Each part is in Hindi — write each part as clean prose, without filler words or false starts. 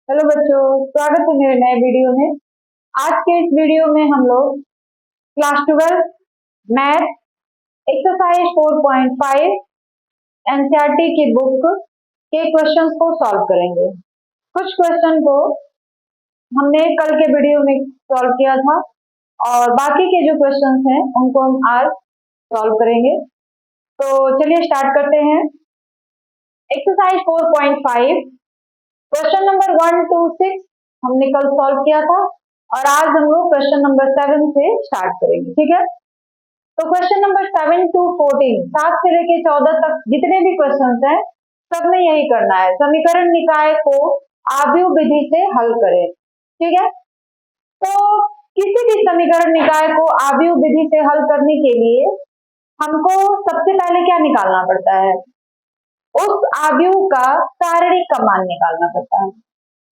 हेलो बच्चों, स्वागत है मेरे नए वीडियो में। आज के इस वीडियो में हम लोग क्लास 12 मैथ एक्सरसाइज 4.5 एनसीईआरटी की बुक के क्वेश्चंस को सॉल्व करेंगे। कुछ क्वेश्चन को हमने कल के वीडियो में सॉल्व किया था और बाकी के जो क्वेश्चंस हैं उनको हम आज सॉल्व करेंगे। तो चलिए स्टार्ट करते हैं। एक्सरसाइज 4.5 क्वेश्चन नंबर 1 to 6 हमने कल सॉल्व किया था और आज हम लोग क्वेश्चन नंबर 7 से स्टार्ट करेंगे। ठीक है, तो क्वेश्चन नंबर 7 to 14, 7 से लेके 14 तक जितने भी क्वेश्चन हैं सब में यही करना है, समीकरण निकाय को आव्यूह विधि से हल करें। ठीक है, तो किसी भी समीकरण निकाय को आव्यूह विधि से हल करने के लिए हमको सबसे पहले क्या निकालना पड़ता है? उस आव्यूह का सारणिक का मान निकालना पड़ता है।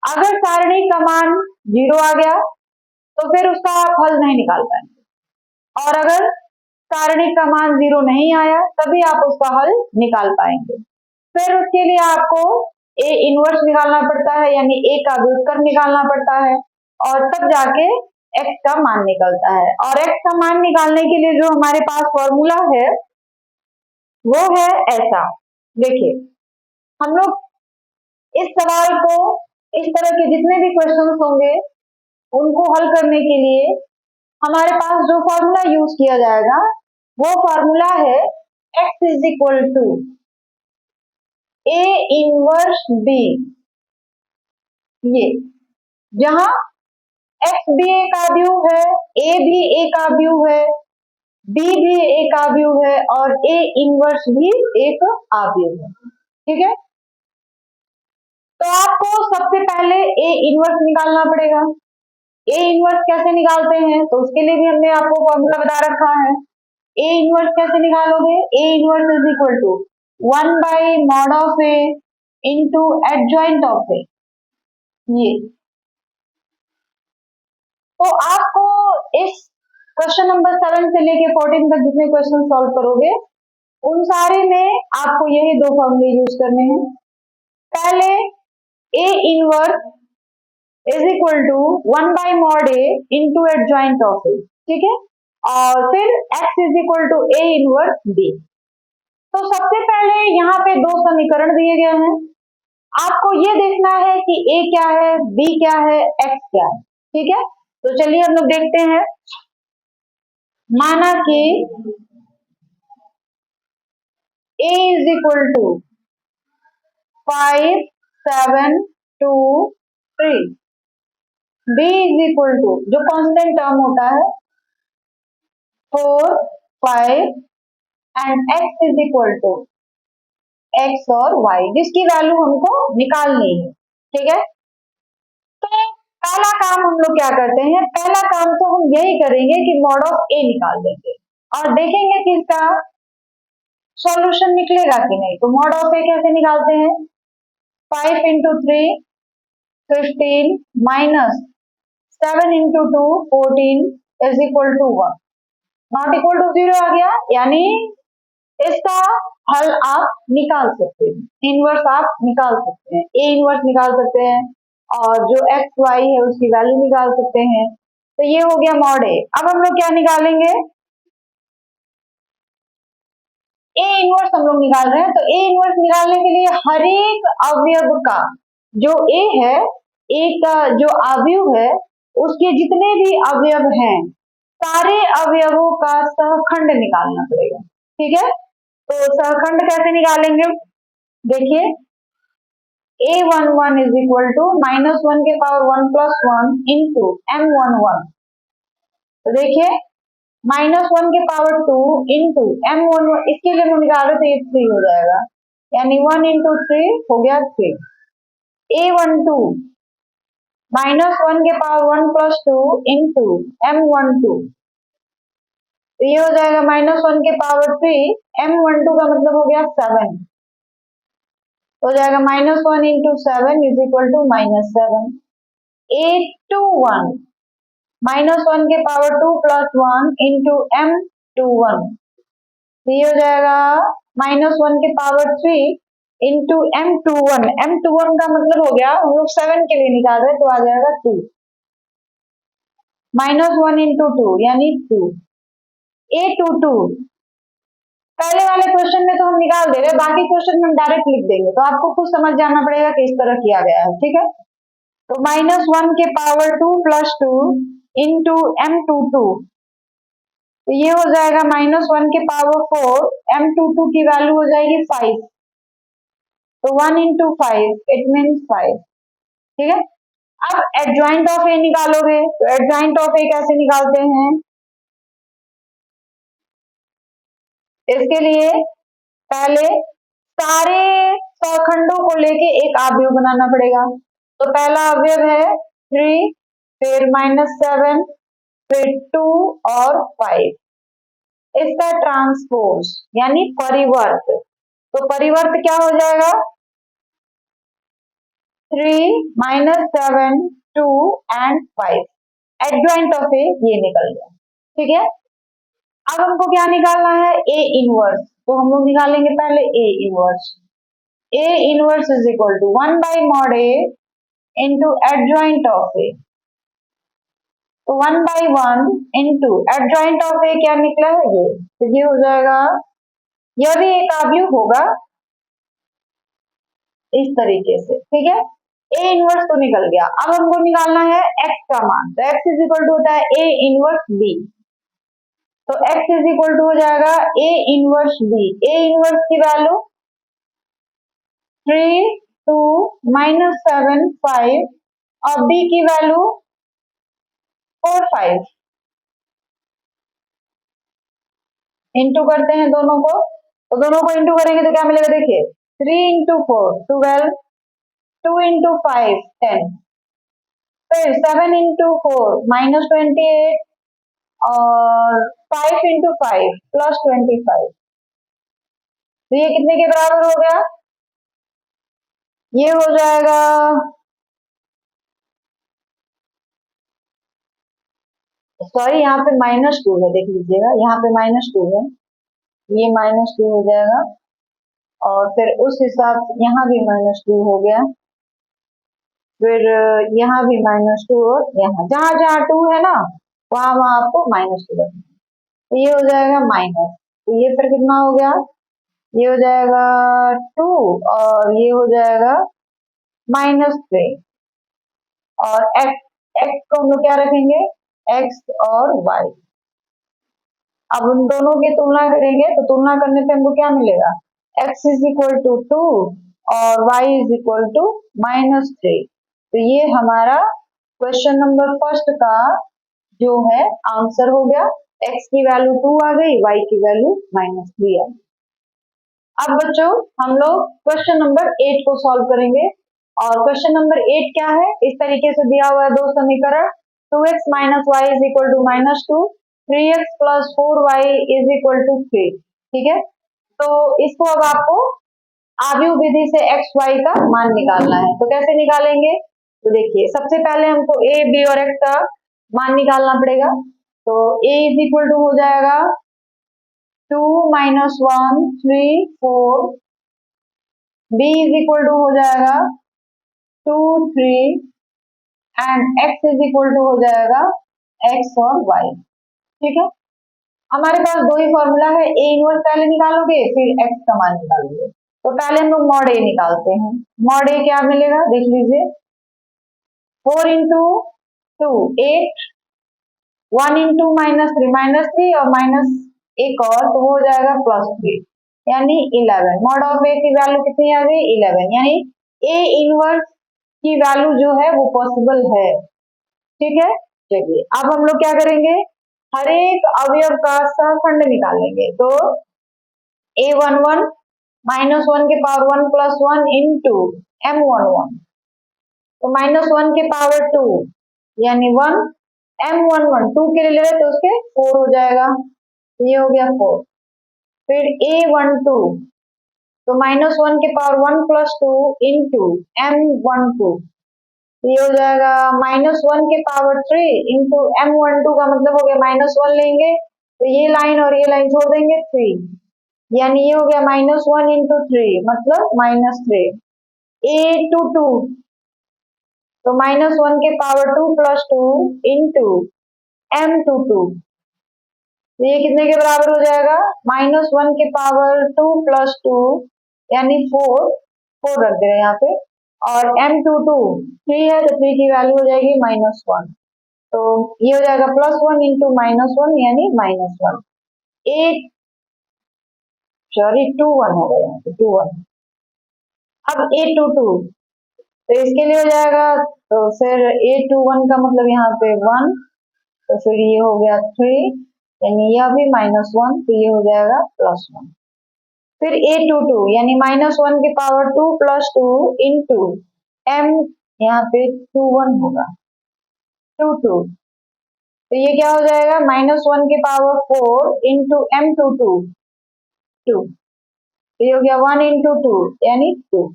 अगर सारणिक का मान 0 आ गया तो फिर उसका आप हल नहीं निकाल पाएंगे, और अगर सारणिक का मान 0 नहीं आया तभी आप उसका हल निकाल पाएंगे। फिर उसके लिए आपको ए इनवर्स निकालना पड़ता है, यानी ए का व्युत्क्रम निकालना पड़ता है, और तब जाके एक्स का मान निकलता है। और एक्स का मान निकालने के लिए जो हमारे पास फॉर्मूला है वो है ऐसा। देखिए, हम लोग इस सवाल को, इस तरह के जितने भी क्वेश्चन होंगे उनको हल करने के लिए हमारे पास जो फॉर्मूला यूज किया जाएगा वो फॉर्मूला है x is equal to A inverse B. ये जहां x भी एक आव्यूह है, a भी एक आव्यूह है, b भी एक आव्यूह है और a इनवर्स भी एक आव्यूह है। ठीक है, तो आपको सबसे पहले a इनवर्स निकालना पड़ेगा। ए इनवर्स कैसे निकालते हैं तो उसके लिए भी हमने आपको फॉर्मूला बता रखा है। ए इनवर्स कैसे निकालोगे? A inverse is equal to 1 by mod of A into adjoint of A. ये तो आपको इस क्वेश्चन नंबर 7 से लेके 14 तक जितने क्वेश्चन सॉल्व करोगे उन सारे में आपको यही दो फॉर्मूले यूज करने हैं। पहले A inverse is equal to 1 by mod A into adjoint of A. ठीक है, और फिर x is equal to A inverse B. तो सबसे पहले यहाँ पे दो समीकरण दिए गए हैं, आपको ये देखना है कि a क्या है, b क्या है, x क्या है। ठीक है, तो चलिए हम लोग देखते हैं। माना कि a is equal to 5 7 2 3, b is equal to जो कांस्टेंट टर्म होता है 4 5 and x is equal to x और y, जिसकी वैल्यू हमको निकालनी है। ठीक है, तो पहला काम हम लोग क्या करते हैं? पहला काम तो हम यही करेंगे कि मॉड ऑफ ए निकाल देंगे और देखेंगे कि इसका सॉल्यूशन निकलेगा कि नहीं। तो मॉड ऑफ ए कैसे निकालते हैं? 5 into 3 15 minus 7 into 2 14 is equal to 1, not equal to 0 आ गया, यानी इसका हल आप निकाल सकते हैं, इनवर्स आप निकाल सकते हैं, ए इनवर्स निकाल सकते हैं और जो एक्स वाई है उसकी वैल्यू निकाल सकते हैं। तो ये हो गया मॉड ए। अब हम लोग क्या निकालेंगे? ए इनवर्स हम लोग निकाल रहे हैं, तो ए इनवर्स निकालने के लिए हर एक अवयव का जो ए है, ए का जो अवयव है उसके जितने भी अवयव हैं सारे अवयवों का सहखंड निकालना पड़ेगा। ठीक है, तो सहखंड कैसे निकालेंगे? देखिए, a11 इज इक्वल टू -1 के पावर 1 प्लस 1 इंटू m11। तो देखिए, -1 के पावर 2 इंटू m11, इसके लिए हम निकाल रहे तो ये 3 हो जाएगा, यानी 1 इंटू 3 हो गया 3। a12 -1 के पावर 1 प्लस 2 इंटू m12, तो ये हो जाएगा -1 के पावर 3, m12 का मतलब हो गया 7, हो जाएगा -1 into 7 is equal to -7। a21 -1 के पावर 2 प्लस 1 इंटू m21, तो ये हो जाएगा -1 के पावर 3 इंटू M21, M21 का मतलब हो गया हम लोग 7 के लिए निकाल रहे तो आ जाएगा 2, -1 इंटू 2 यानी 2, A22 पहले वाले क्वेश्चन में तो हम निकाल दे रहे हैं, बाकी क्वेश्चन में हम डायरेक्ट लिख देंगे, तो आपको खुद समझ जाना पड़ेगा कि इस तरह किया गया है, ठीक है। तो -1 के पावर 2 प्लस 2 इंटू M22, तो ये हो जाएगा -1 के पावर 4, M22 की वैल्यू हो जाएगी 5, तो 1 इंटू 5 इट मीन्स 5, ठीक है। अब एडजॉइंट ऑफ ए निकालोगे, तो एडजॉइंट ऑफ ए कैसे निकालते हैं, इसके लिए पहले सारे सखंडों को लेके एक अवयव बनाना पड़ेगा। तो पहला अवयव है 3, फिर -7, फिर 2 और 5, इसका ट्रांसपोज यानी परिवर्त, तो परिवर्त क्या हो जाएगा, 3, -7, 2 एंड 5, एडजॉइंट ऑफ ए ये निकल गया, ठीक है। अब हमको क्या निकालना है, ए इनवर्स, तो हम लोग निकालेंगे पहले A inverse, A inverse is equal to 1 by mod A into adjoint of A, तो 1 by 1 into adjoint of A क्या निकला है ये, तो ये हो जाएगा, यह भी एक अवयव होगा इस तरीके से, ठीक है। ए इनवर्स तो निकल गया, अब हमको निकालना है एक्स का मान, तो एक्स इज इक्वल टू होता है ए इनवर्स बी, तो x इज इक्वल टू हो जाएगा A inverse B, A inverse की वैल्यू 3, 2, -7, 5 और b की वैल्यू 4, 5, इंटू करते हैं दोनों को, तो दोनों को इंटू करेंगे तो क्या मिलेगा, देखिए 3 इंटू 4 12, 2 इंटू 5 10, फिर 7 इंटू 4 -28 और 5 इंटू 5 +25, तो ये कितने के बराबर हो गया, ये हो जाएगा सॉरी यहाँ पे -2 है, देख लीजिएगा यहाँ पे -2 है, ये -2 हो जाएगा और फिर उस हिसाब से यहाँ भी -2 हो गया, फिर यहाँ भी -2 और यहाँ जहाँ जहाँ 2 है ना वहां वहां आपको -2 रखना, तो ये हो जाएगा माइनस, तो ये फिर कितना हो गया, ये हो जाएगा 2 और ये हो जाएगा -3 और x को हम लोग क्या रखेंगे, x और y, अब उन दोनों की तुलना करेंगे तो तुलना करने पे हमको क्या मिलेगा, x इज इक्वल टू 2 और y इज इक्वल टू -3, तो ये हमारा क्वेश्चन नंबर फर्स्ट का जो है आंसर हो गया, x की वैल्यू 2 आ गई, y की वैल्यू -3 आ गई। अब बच्चों हम लोग क्वेश्चन नंबर 8 को सॉल्व करेंगे, और क्वेश्चन नंबर 8 क्या है, इस तरीके से दिया हुआ है दो समीकरण, 2x minus y is equal to -2, 3x plus 4y is equal to 3, ठीक है। तो इसको अब आपको आव्यूह विधि से x y का मान निकालना है, तो कैसे निकालेंगे, तो देखिए सबसे पहले हमको a b और x का मान निकालना पड़ेगा, तो a इज इक्वल टू हो जाएगा 2 - 1 3 4, b इज इक्वल टू हो जाएगा 2 3 and x is equal to हो जाएगा x और y, ठीक है। हमारे पास दो ही फॉर्मूला है, a इनवर्स पहले निकालोगे फिर x का मान निकालोगे, तो पहले हम लोग मॉड a निकालते हैं, मॉड a क्या मिलेगा देख लीजिए, 4 इंटू 2 8, 1 इंटू -3 और माइनस एक और तो हो जाएगा +3 यानी 11, मॉड ऑफ ए की वैल्यू कितनी आ गई 11, यानी ए इनवर्स की वैल्यू जो है वो पॉसिबल है, ठीक है। चलिए अब हम लोग क्या करेंगे, हर एक अवयव का सहखंड निकालेंगे, तो a11 -1 के पावर 1 प्लस 1 इंटू m11, तो -1 के पावर 2 यानी 1, m11 2 के लिए ले रहे तो उसके 4 हो जाएगा, तो ये हो गया 4, फिर a12 तो -1 के पावर 1 प्लस 2 इंटू m12, ये हो जाएगा -1 के पावर 3 इंटू m12 का मतलब हो गया -1 लेंगे तो ये लाइन और ये लाइन छोड़ देंगे 3, यानी ये हो गया -1 इंटू 3 मतलब -3। A टू 2 तो -1 के power 2 plus 2 into M to 2, तो ये कितने के बराबर हो जाएगा? -1 के पावर 2 प्लस 2 यानी 4 रख दे रहे हैं यहाँ पे, और M टू 3 है तो 3 की वैल्यू हो जाएगी -1, तो ये हो जाएगा +1 इंटू -1 यानी -1। एक सॉरी 2 1 हो गया यहाँ पे 2 1। अब A टू 2 तो इसके लिए हो जाएगा, तो फिर A टू 1 का मतलब यहाँ पे 1, तो फिर ये हो गया 3 यानी यह भी -1, तो ये हो जाएगा +1। फिर A टू यानी -1 के पावर 2 प्लस 2 इंटू M, यहाँ पे 2 1 होगा 2 तो ये क्या हो जाएगा? -1 के पावर 4 इंटू M टू 2, तो ये हो गया 1 इंटू 2 यानी 2।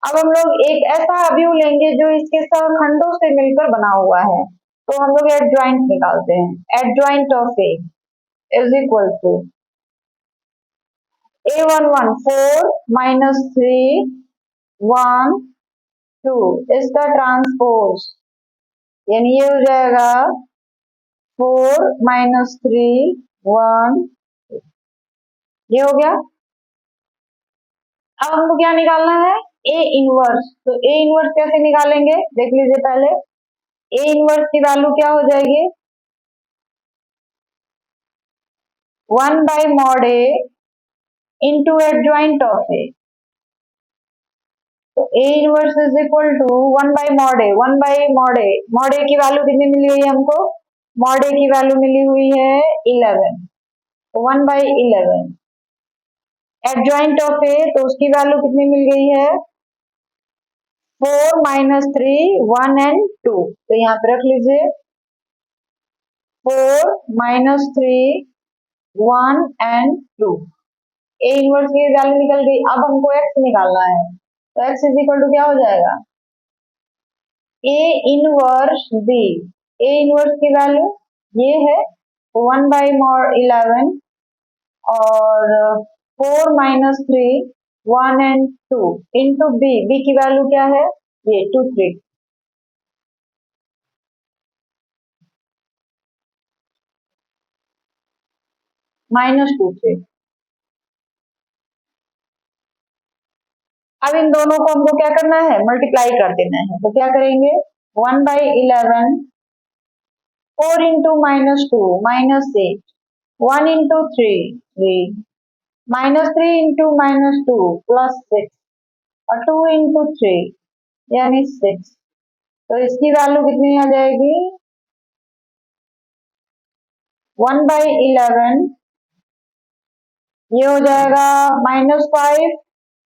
अब हम लोग एक ऐसा अवयव लेंगे जो इसके सहखंडों से मिलकर बना हुआ है, तो हम लोग एडजॉइंट निकालते हैं। Adjoint of A is equal to A11 4 -3 1 2, इसका ट्रांसपोज यानी ये हो जाएगा 4 -3 1, ये हो गया। अब हमको क्या निकालना है? A inverse. तो ए इनवर्स कैसे निकालेंगे देख लीजिए पहले। ए इनवर्स की वैल्यू क्या हो जाएगी? 1/mod A into adjoint of A. तो A inverse is equal to 1/mod A। 1/mod A, mod A की वैल्यू कितनी मिली हुई है हमको? mod A की वैल्यू मिली हुई है 11, तो 1/11। एडजॉइंट ऑफ ए तो उसकी वैल्यू कितनी मिल गई है? 4 -3 1 एंड 2, तो यहाँ पे रख लीजिए 4 -3 1 एंड 2। ए इनवर्स की वैल्यू निकल गई। अब हमको एक्स निकालना है, तो एक्स इज इक्वल टू क्या हो जाएगा? A inverse B. A inverse की वैल्यू ये है 1/11 और 4 -3 1 एंड 2 इंटू बी। बी की वैल्यू क्या है? ये 2 3। -2 3। अब इन दोनों को हमको क्या करना है? मल्टीप्लाई कर देना है, तो क्या करेंगे? 1/11 4 इंटू -2 -8 1 इंटू 3 3 -3 इंटू -2 +6 और 2 इंटू 3 यानी 6, तो इसकी वैल्यू कितनी आ जाएगी? 1/11 ये हो जाएगा -5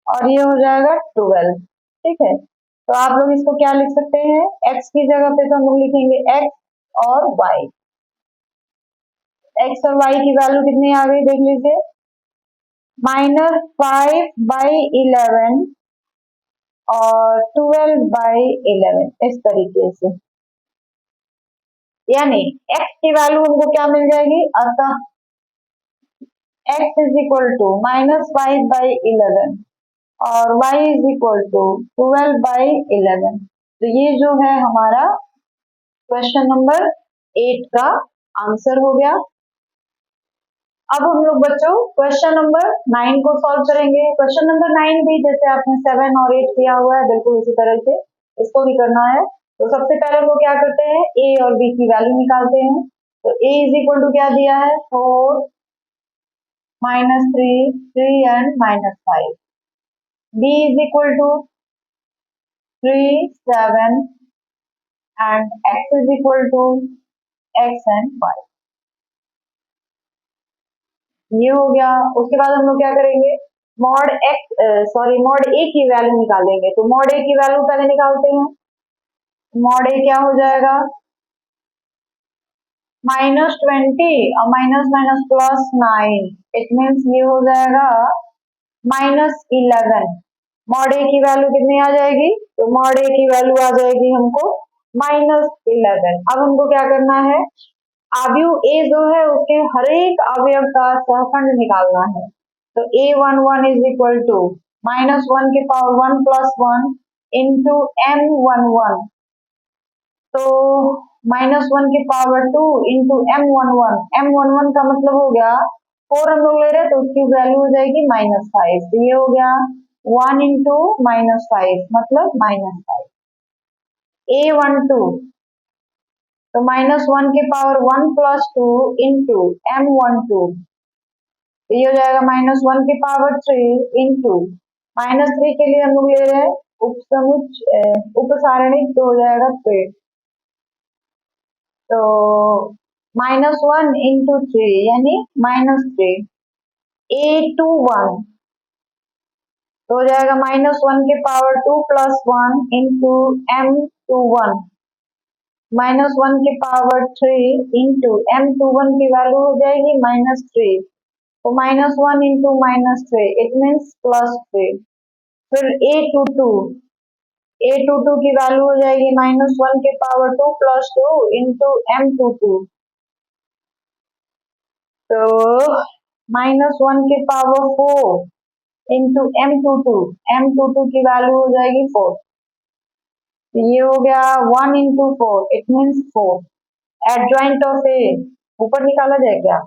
और ये हो जाएगा 12। ठीक है, तो आप लोग इसको क्या लिख सकते हैं? x की जगह पे तो हम लोग लिखेंगे x और y। x और y की वैल्यू कितनी आ गई देख लीजिए, -5/11 और 12/11 इस तरीके से, यानी x की वैल्यू हमको क्या मिल जाएगी? अतः x इज इक्वल टू -5/11 और y इज इक्वल टू 12/11। तो ये जो है हमारा क्वेश्चन नंबर 8 का आंसर हो गया। अब हम लोग बच्चों क्वेश्चन नंबर 9 को सॉल्व करेंगे। क्वेश्चन नंबर 9 भी जैसे आपने 7 और 8 किया हुआ है बिल्कुल उसी तरह से इसको भी करना है। तो सबसे पहले हम लोग क्या करते हैं? a और b की वैल्यू निकालते हैं। तो a इज इक्वल टू क्या दिया है? 4 -3 3 and -5। b is equal to 3 7 and x is equal to x and 5। ये हो गया। उसके बाद हम लोग क्या करेंगे? मॉड ए की वैल्यू निकालेंगे। तो मॉड ए की वैल्यू पहले निकालते हैं। मॉड ए क्या हो जाएगा? -20 और माइनस माइनस +9, इट मीन्स ये हो जाएगा -11। मॉड ए की वैल्यू कितनी आ जाएगी? तो मॉड ए की वैल्यू आ जाएगी हमको -11। अब हमको क्या करना है? अवयव ए जो है उसके हर एक अवयव का सहखंड निकालना है। तो A11 इज इक्वल टू -1 के पावर 1 प्लस 1 इंटू M11, तो -1 के पावर 2 इंटू M11 का मतलब हो गया 4 हम लोग ले रहे हैं तो उसकी वैल्यू हो जाएगी -5, तो ये हो गया 1 इंटू -5 मतलब -5। A12 तो -1 के पावर 1 प्लस 2 इंटू M12, तो ये हो जाएगा -1 की पावर 3 इंटू -3 के लिए हम लोग ले रहे हैं उपसारणिक, तो हो जाएगा फिर तो -1 इंटू 3 यानी -3। A21 तो हो जाएगा -1 के पावर 2 प्लस 1 इंटू M21, -1 के पावर 3 इंटू M21 की वैल्यू हो जाएगी -3, तो -1 इंटू -3 इट मीन्स +3। फिर A22 की वैल्यू हो जाएगी -1 के पावर 2 प्लस 2 इंटू M22, तो -1 के पावर 4 इंटू M22 की वैल्यू हो जाएगी 4, तो ये हो गया 1 into 4 it means 4। Adjoint of A ऊपर निकाला जाए क्या?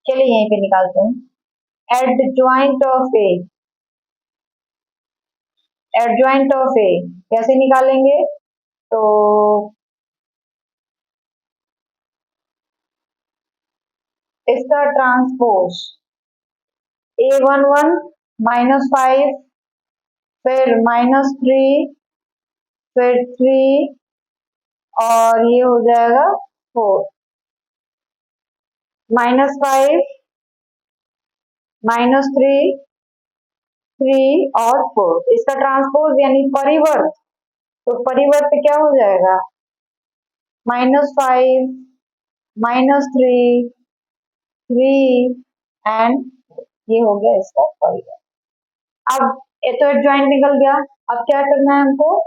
चलिए यहीं पे निकालते हैं। एडजॉइंट ऑफ ए कैसे निकालेंगे? तो इसका ट्रांसपोज A11 -5 फिर -3 फिर 3 और ये हो जाएगा 4, -5 -3 3 और 4, इसका ट्रांसपोज यानी परिवर्त, तो परिवर्त क्या हो जाएगा? -5 -3 3 एंड ये हो गया इसका परिवर्त। अब ये तो एडजॉइंट निकल गया, अब क्या करना है हमको?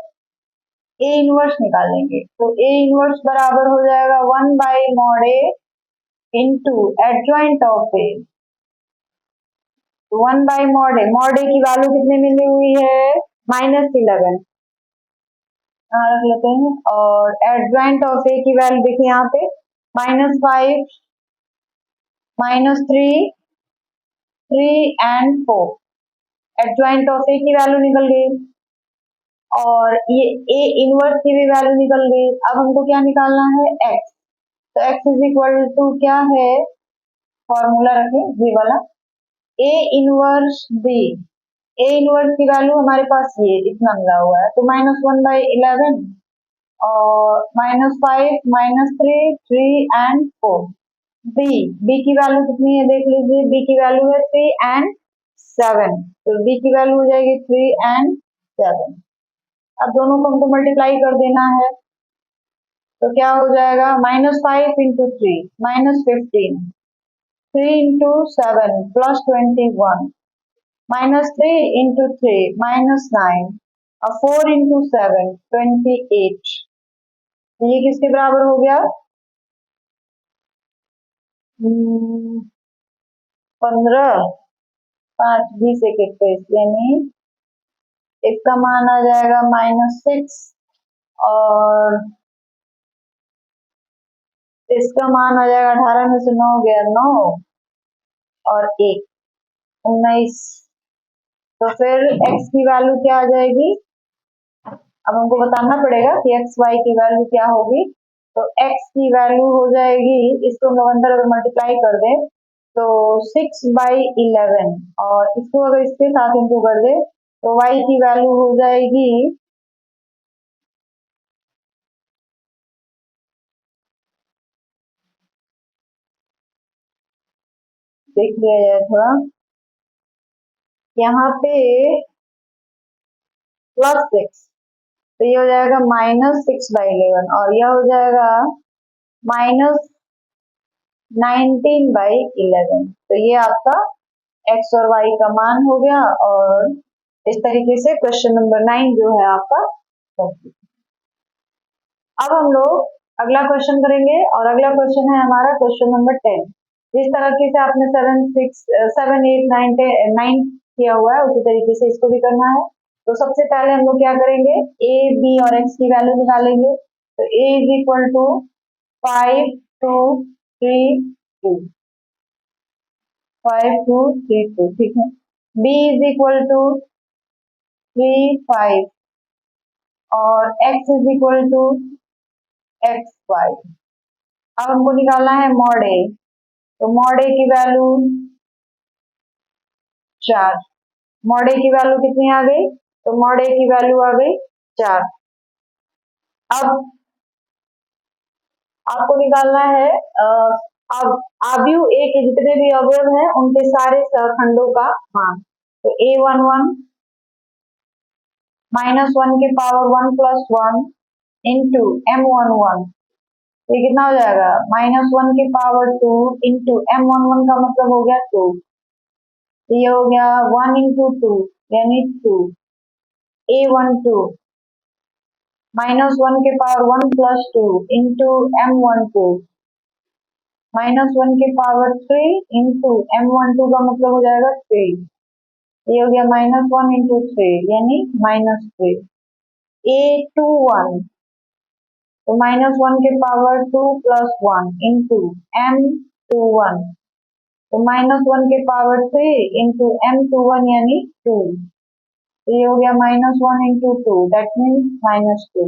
ए इनवर्स निकालेंगे, तो ए इनवर्स बराबर हो जाएगा 1/mod A into adjoint of A, 1/mod A। mod A की वैल्यू कितने मिली हुई है? -11 रख लेते हैं, और एडजॉइंट ऑफ ए की वैल्यू देखिए यहाँ पे -5 -3 3 एंड 4, एडजॉइंट ऑफ ए की वैल्यू निकल गई और ये ए इनवर्स की भी वैल्यू निकल गई। अब हमको क्या निकालना है? एक्स, तो एक्स इज इक्वल टू क्या है? फॉर्मूला रखें ये वाला, A inverse B. A inverse की वैल्यू हमारे पास ये इतना मिला हुआ है, तो -1/11 और -5 -3 3 एंड 4। बी की वैल्यू कितनी है देख लीजिए, बी की वैल्यू है 3 एंड 7, तो बी की वैल्यू हो जाएगी 3 एंड 7। अब दोनों को हमको मल्टीप्लाई कर देना है, तो क्या हो जाएगा? -5 इंटू 3 -15, 3 इंटू 7 +21, -3 इंटू 3 -9 और 4 इंटू 7 28, तो ये किसके बराबर हो गया? 15 5 20 21, यानी इसका मान आ जाएगा -6 और इसका मान आ जाएगा 18 में से 9 गया 9 और 1 19, तो फिर x की वैल्यू क्या आ जाएगी? अब हमको बताना पड़ेगा कि x y की वैल्यू क्या होगी, तो x की वैल्यू हो जाएगी, इसको हम लोग अंदर अगर मल्टीप्लाई कर दें तो 6/11 और इसको अगर इसके साथ इंटू कर दे तो y की वैल्यू हो जाएगी देख लिया जाए थोड़ा यहाँ पे +6, तो ये हो जाएगा -6/11 और यह हो जाएगा -19/11, तो ये आपका x और y का मान हो गया। और इस तरीके से क्वेश्चन नंबर 9 जो है आपका कंप्लीट। अब हम लोग अगला क्वेश्चन करेंगे और अगला क्वेश्चन है हमारा क्वेश्चन नंबर 10। जिस तरीके से आपने 7 6 7 8 9 किया हुआ है उसी तरीके से इसको भी करना है। तो सबसे पहले हम लोग क्या करेंगे, ए बी और एक्स की वैल्यू निकालेंगे। तो ए इज इक्वल टू 5 2 3 2, 5 2 3 2, ठीक है। बी इज इक्वल टू 3 5 और x is equal to x y. अब हमको निकालना है मॉड ए। तो मॉड ए की वैल्यू 4। मॉड ए की वैल्यू कितनी आ गई, तो मॉड ए की वैल्यू आ गई 4। अब आपको निकालना है अब आव्यूह ए के जितने भी अवयव हैं उनके सारे सहखंडों का मान। तो A11 -1 के पावर 1 प्लस 1 इंटू M11, ये कितना हो जाएगा, -1 के पावर 2 इंटू M11 का मतलब हो गया 2। ये हो गया 1 इंटू 2 यानी 2। A12 -1 के पावर 1 प्लस 2 इंटू M12 -1 के पावर 3 इंटू M12 का मतलब हो जाएगा 3। ये हो गया -1 इंटू 3 यानी -3। A21 तो -1 के पावर 2 प्लस 1 इंटू M21 तो -1 के पावर 3 इंटू M21 यानी 2। तो ये हो गया -1 इंटू 2 दैट मीन्स -2।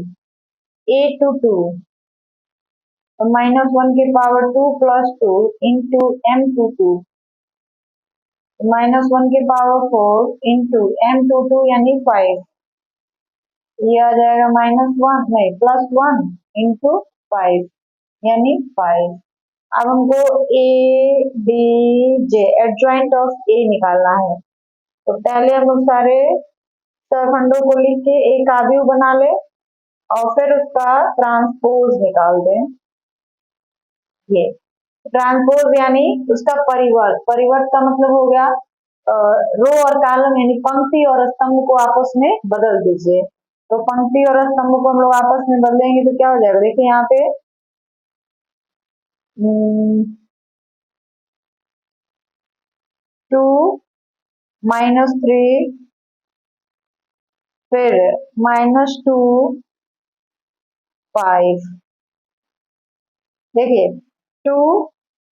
A22 तो -1 के पावर 2 प्लस 2 इंटू M22 -1 के पावर 4 इंटू M22 यानी 5। ये आ जाएगा -1 नहीं +1 इंटू 5 यानी 5। अब हमको A B J adjoint of A निकालना है। तो पहले हम लोग सारे सहखंडों को लिख के एक आव्यूह बना ले और फिर उसका ट्रांसपोज निकाल दें। ये ट्रांसपोज यानी उसका परिवर्त। परिवर्त का मतलब हो गया रो और कॉलम यानी पंक्ति और स्तंभ को आपस में बदल दीजिए। तो पंक्ति और स्तंभ को हम लोग आपस में बदलेंगे तो क्या हो जाएगा, देखिए यहाँ पे 2 -3 फिर -2 5। देखिए 2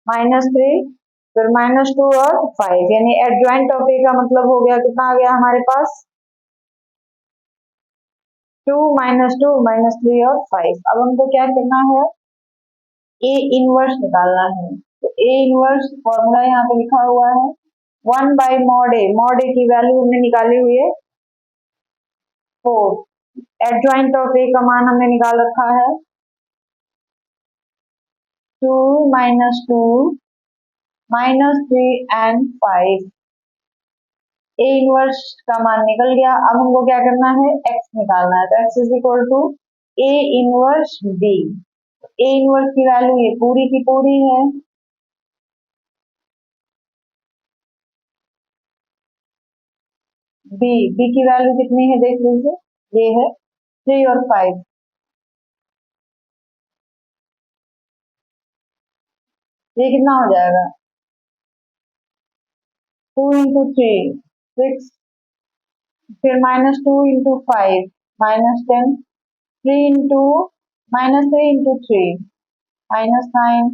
-3 फिर -2 और 5 यानी एडजॉइंट ऑफ ए का मतलब हो गया कितना आ गया हमारे पास 2 -2 -3 और 5। अब हमको क्या करना है, ए इनवर्स निकालना है। तो ए इनवर्स फॉर्मूला यहाँ पे लिखा हुआ है 1 बाई मॉड ए। मॉड ए की वैल्यू हमने निकाली हुई है 4। एडजॉइंट ऑफ ए का मान हमने निकाल रखा है 2 -2 -3 एंड 5। ए इनवर्स का मान निकल गया। अब हमको क्या करना है, एक्स निकालना है। तो x is equal to A inverse B. A inverse की वैल्यू ये पूरी की पूरी है बी। बी की वैल्यू कितनी है देख लीजिए, ये है 3 और 5। ये कितना हो जाएगा 2 इंटू 3 6 फिर -2 इंटू 5 -10 3 इंटू -3 इंटू 3 -9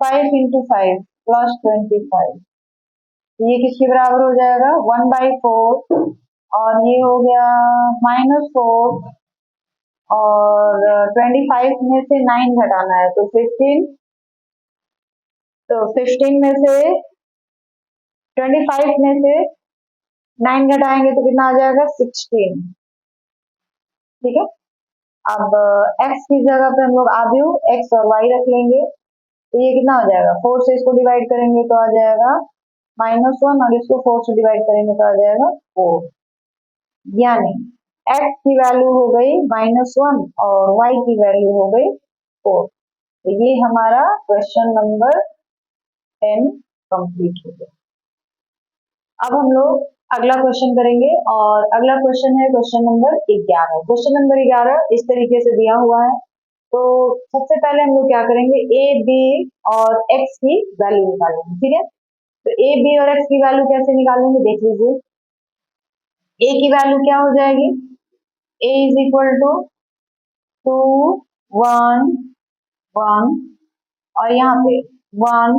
5 इंटू 5 +25। तो ये किसके बराबर हो जाएगा 1/4 और ये हो गया -4 और 25 में से 9 घटाना है तो 15। तो 15 में से 25 में से 9 घटाएंगे तो कितना आ जाएगा 16। ठीक है। अब x की जगह पे हम लोग आव्यूह x और y रख लेंगे। तो ये कितना हो जाएगा 4 से इसको डिवाइड करेंगे तो आ जाएगा -1 और इसको 4 से डिवाइड करेंगे तो आ जाएगा 4। यानी x की वैल्यू हो गई -1 और y की वैल्यू हो गई 4। तो ये हमारा क्वेश्चन नंबर 10 कंप्लीट हो गया। अब हम लोग अगला क्वेश्चन करेंगे और अगला क्वेश्चन है क्वेश्चन नंबर 11। क्वेश्चन नंबर 11 इस तरीके से दिया हुआ है। तो सबसे पहले हम लोग क्या करेंगे, ए बी और एक्स की वैल्यू निकालेंगे। ठीक है, तो ए बी और एक्स की वैल्यू कैसे निकालेंगे देख लीजिए। ए की वैल्यू क्या हो जाएगी, ए इज इक्वल टू 2 1 1, और यहाँ पे 1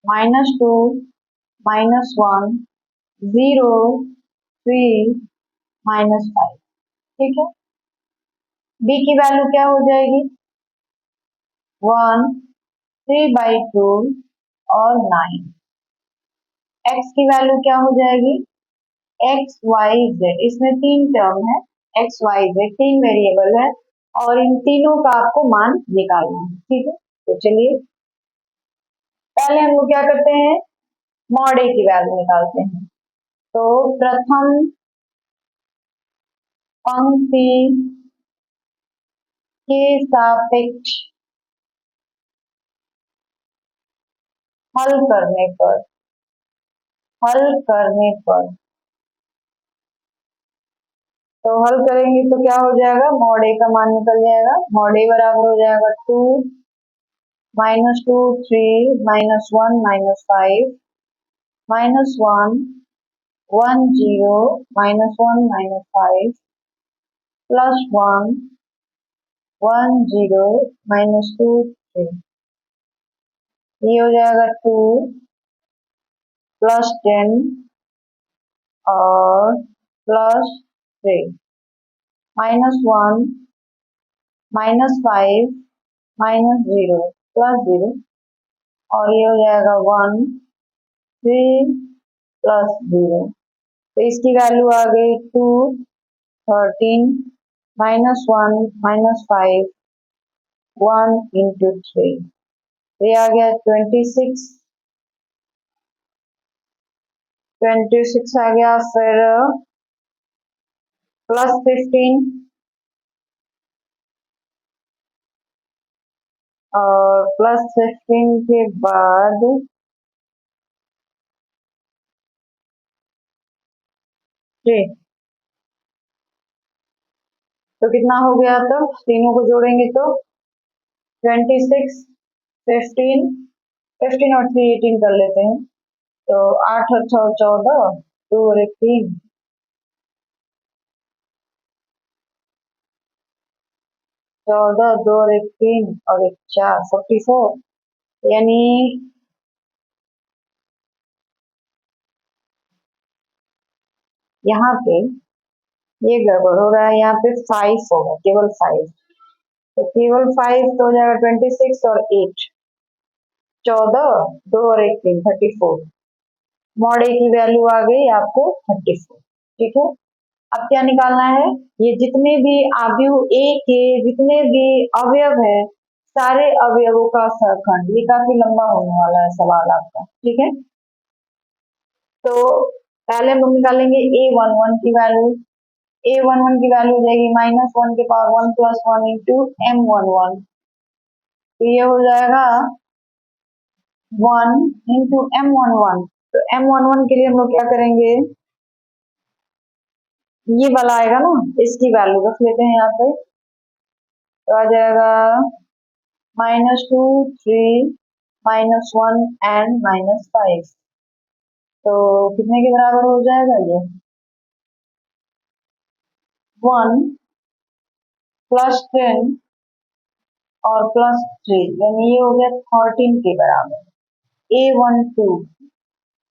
-2 -1 0 3 -5। ठीक है, बी की वैल्यू क्या हो जाएगी, 1 3/2 और 9। एक्स की वैल्यू क्या हो जाएगी, एक्स वाई जेड, इसमें तीन टर्म है, एक्स वाई जेड तीन वेरिएबल है, और इन तीनों का आपको मान निकालना है। ठीक है, तो चलिए पहले हम लोग क्या करते हैं, मॉड ए की वैल्यू निकालते हैं। तो प्रथम पंक्ति के सापेक्ष हल करने पर तो हल करेंगे तो क्या हो जाएगा, मॉड ए का मान निकल जाएगा। मॉड ए बराबर हो जाएगा 2 -2 3 -1 -5 -1 1 0 -1 -5 +1 1 0 -2 3। ये हो जाएगा 2 +10 और +3 -1 -5 -0 +0, और ये हो जाएगा 1 3 +0। तो इसकी वैल्यू आ गई 2 13 -1 -5 1 × 3, ये आ गया 26 आ गया। फिर +15 और +15 के बाद 3, तो कितना हो गया, तो तीनों को जोड़ेंगे तो 26 15 15 और 3 18 कर लेते हैं। तो 8 और 6 14, 2 और 1 3, 14 2 और 1 3 और 1 4 44। यानी यहाँ पे ये गड़बड़ हो रहा है, यहाँ पे 5 होगा, केवल 5। तो केवल 5 तो हो जाएगा 26 और 8 14, 2 और 1 3 34। मॉड ए की वैल्यू आ गई आपको 34। ठीक है, अब क्या निकालना है, ये जितने भी आव्यूह ए के जितने भी अवयव है, सारे अवयवों का सरखंड। ये काफी लंबा होने वाला है सवाल आपका। ठीक है, तो पहले हम लोग निकालेंगे A11 की वैल्यू। A11 की वैल्यू हो जाएगी -1 के पावर 1 + 1 इंटू M11। तो ये हो जाएगा 1 इंटू M11। तो M11 के लिए हम लोग क्या करेंगे, ये वाला आएगा ना, इसकी वैल्यू रख लेते हैं यहाँ पे। तो आ जाएगा -2 3 -1 एंड -5। तो कितने के बराबर हो जाएगा ये, 1 +10 और +3, यानी ये हो गया 13 के बराबर। A12 तो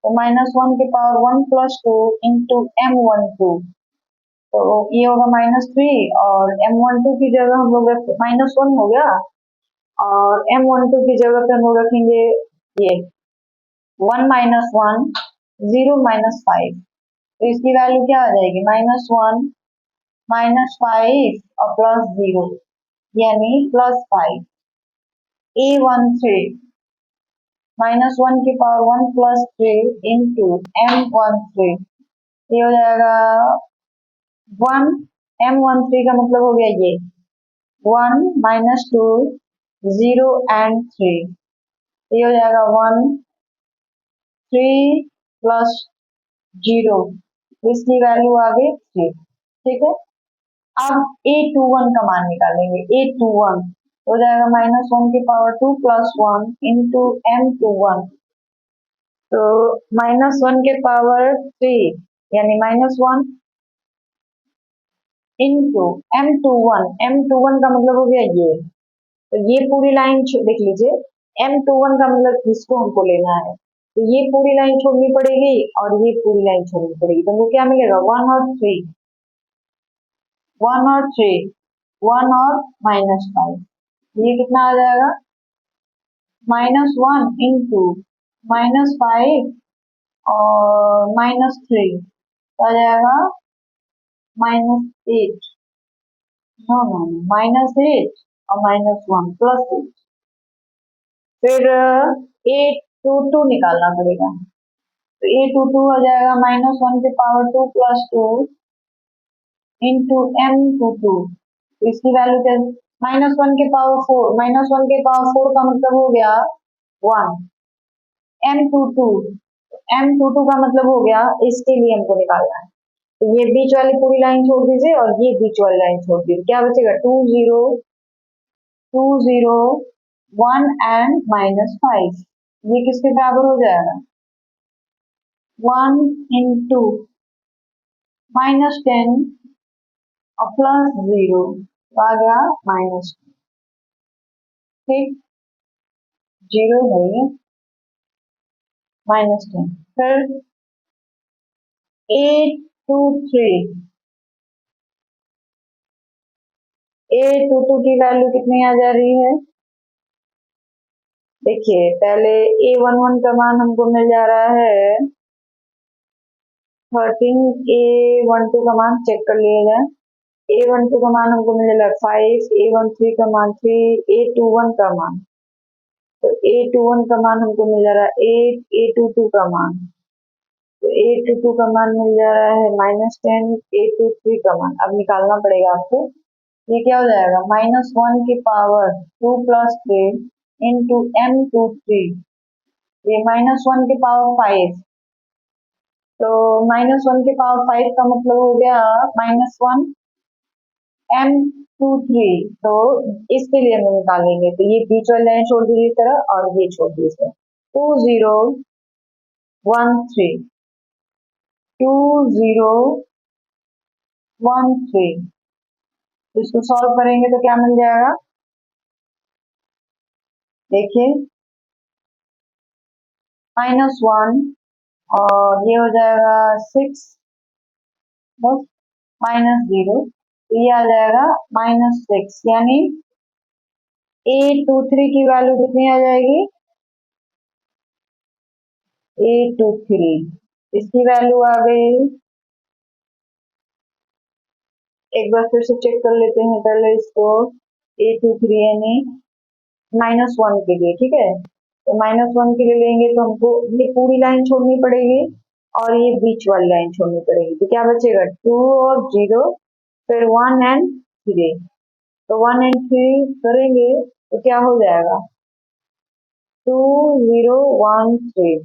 -1 के पावर 1 + 2 इंटू M12। तो ये होगा -3, और M12 की जगह हम लोग -1 हो गया, और M12 की जगह पे हम लोग रखेंगे ये 1 -1 0 -5। तो इसकी वैल्यू क्या आ जाएगी, -1 -5 और +0, यानी +5। A13 -1 की पावर 1 + 3 इंटू M13। ये हो जाएगा 1 M13 का मतलब हो गया ये 1 -2 0 एंड 3। ये हो जाएगा 1 3 + 0, इसकी वैल्यू आ गई 3। ठीक है, अब A21 का मान निकालेंगे। A21 हो जाएगा -1 की पावर 2 प्लस 1 इंटू m21। तो -1 के पावर 3 यानी -1 इंटू m21 का मतलब हो गया ये। तो ये पूरी लाइन देख लीजिए, m21 का मतलब इसको हमको लेना है, तो ये पूरी लाइन छोड़नी पड़ेगी और ये पूरी लाइन छोड़नी पड़ेगी। तो हमको क्या मिलेगा 1 और 3, 1 और 3, 1 और -5। ये कितना आ जाएगा -1 इंटू -5 और -3 आ जाएगा -8। नो नो नो, -8 और -1 +8। फिर 822 निकालना पड़ेगा। तो 822 हो जाएगा -1 के पावर 2 प्लस 2 इंटू m22। इसकी वैल्यू क्या, -1 के पावर 4, -1 के पावर 4 का मतलब हो गया 1, m22 का मतलब हो गया, इसके लिए हमको निकालना है। तो ये बीच वाली पूरी लाइन छोड़ दीजिए और ये बीच वाली लाइन छोड़ दीजिए, क्या बचेगा 2 0 2 0 1 एंड -5। ये किसके बराबर हो जाएगा 1 इंटू -10 और प्लस 0 आ गया -, ठीक, 0 है -10। फिर 822 की वैल्यू कितनी आ जा रही है, देखिए पहले A11 का मान हमको मिल जा रहा है 13, A12 का मान चेक कर लिया जाए। A12 का मान हमको मिल रहा है 5, A13 का मान 3, A21 का मान, तो A21 का मान हमको मिल जा रहा है 8, A22 का मान, तो A22 का मान मिल जा रहा है -10, A23 का मान। अब निकालना पड़ेगा आपको, ये क्या हो जाएगा -1 के पावर 2 प्लस 3 इंटू m23, ये -1 के पावर 5। तो -1 के पावर 5 का मतलब हो गया -1 m23। तो इसके लिए हम निकालेंगे, तो ये बीच वाली लाइन छोड़ दीजिए इस तरह और ये छोड़ दीजिए इस तरह। 2013, 2013, इसको सॉल्व करेंगे तो क्या मिल जाएगा, देखिए -1 और ये हो जाएगा 6 -0, तो ये आ जाएगा -6, यानी 823 की वैल्यू कितनी आ जाएगी 823, इसकी वैल्यू आ गई, एक बार फिर से चेक कर लेते हैं पहले इसको, 823 यानी -1 के लिए, ठीक है, तो -1 के लिए लेंगे तो हमको ये पूरी लाइन छोड़नी पड़ेगी और ये बीच वाली लाइन छोड़नी पड़ेगी। तो क्या बचेगा 2 और 0, फिर 1 एंड 3, तो 1 एंड 3 करेंगे तो क्या हो जाएगा 2013।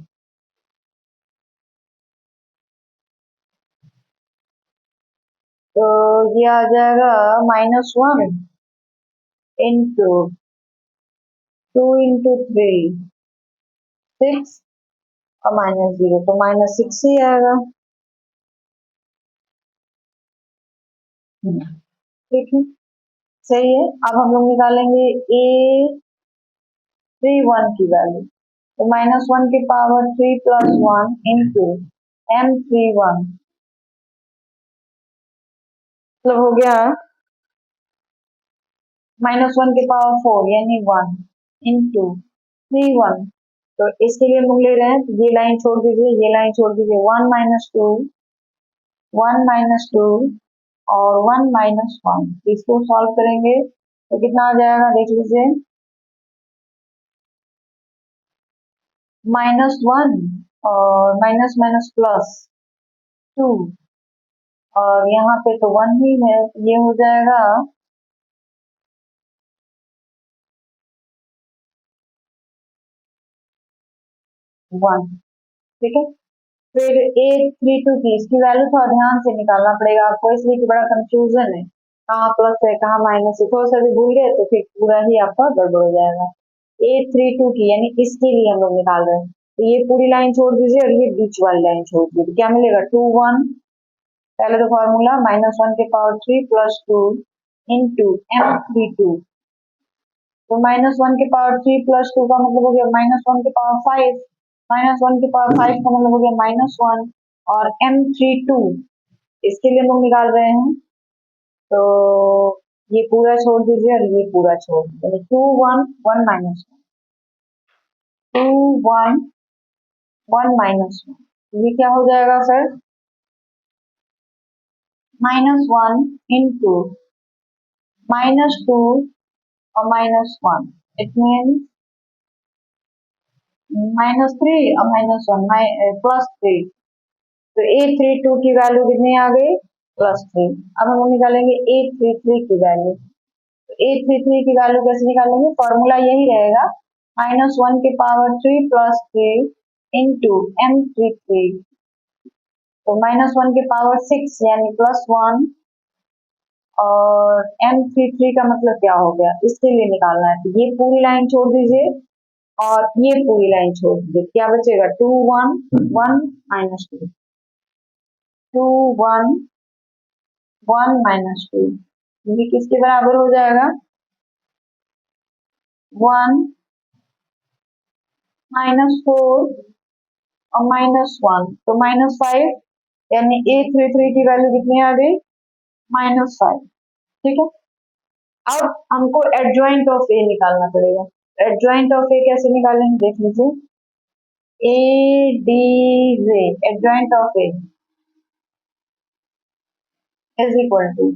तो ये आ जाएगा -1 इंटू 2 इंटू 3 6 और -0, तो -6 ही आएगा। ठीक है, सही है। अब हम लोग निकालेंगे A31 की वैल्यू, तो -1 के पावर 3 प्लस 1 इंटू m31, मतलब हो गया -1 के पावर 4 यानी 1 इंटू 31। तो इसके लिए हम लोग ले रहे हैं, तो ये लाइन छोड़ दीजिए, ये लाइन छोड़ दीजिए, 1 -2, 1 -2 और 1 -1, इसको सॉल्व करेंगे तो कितना आ जाएगा देख लीजिए, -1 और माइनस माइनस +2 और यहाँ पे तो 1 ही है, ये हो जाएगा 1, ठीक है। फिर 832 की इसकी वैल्यू थोड़ा ध्यान से निकालना पड़ेगा आपको, इसलिए कि बड़ा कंफ्यूजन है। कहाँ प्लस है कहाँ माइनस है, थोड़ा सा भी भूल गए तो फिर पूरा ही आपका गड़बड़ हो जाएगा। 832 की यानी इसके लिए हम लोग निकाल रहे हैं, तो ये पूरी लाइन छोड़ दीजिए और ये बीच वाली लाइन छोड़ दीजिए, तो क्या मिलेगा 2 1, पहले तो फॉर्मूला -1 के पावर 3 प्लस 2 इंटू m32, तो -1 के पावर 3 प्लस 2 का मतलब हो गया -1 के पावर 5, -1 के पावर 5 का मतलब हो गया -1, और m32 इसके लिए हम लोग निकाल रहे हैं, तो ये पूरा छोड़ दीजिए और ये पूरा छोड़ दीजिए, 2 1 1 -1, ये क्या हो जाएगा सर, -1 इंटू -2 और -1, इट मीन -3 और -1 +3, तो 832 की वैल्यू कितनी आ गई, +3। अब हम निकालेंगे 833 की वैल्यू, तो 833 की वैल्यू कैसे निकालेंगे, फॉर्मूला यही रहेगा, -1 के पावर 3 प्लस 3 इंटू m33, तो -1 के पावर 6 यानी +1, और m33 का मतलब क्या हो गया, इसके लिए निकालना है, तो ये पूरी लाइन छोड़ दीजिए और ये पूरी लाइन छोड़ दीजिए, क्या बचेगा 2 1 1 -2, 2 1 1 -2, ये किसके बराबर हो जाएगा, 1 -4 और -1, तो -5, यानी 833 की वैल्यू कितनी आ गई, -5। ठीक है, अब हमको एडजॉइंट ऑफ ए निकालना पड़ेगा, एडजॉइंट ऑफ ए कैसे निकालेंगे देख लीजिए, A D J, adjoint of A is equal to,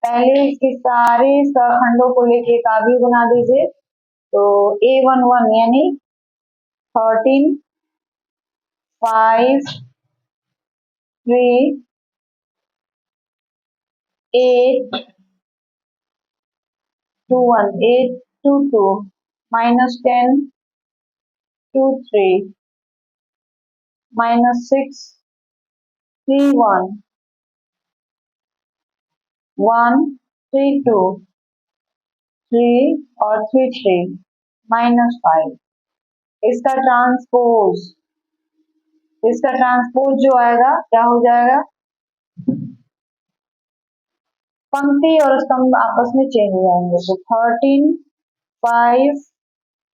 पहले इसके सारे सहखंडों को लेके एक आव्यूह बना दीजिए, तो A11 यानी 13 5 3 8 2 1 8 2 2 -10 2 3 -6 3 1 1 3 2 3 और 3 3 -5, इसका ट्रांसपोज जो आएगा क्या हो जाएगा, पंक्ति और स्तंभ आपस में चेंज हो जाएंगे, तो 13 5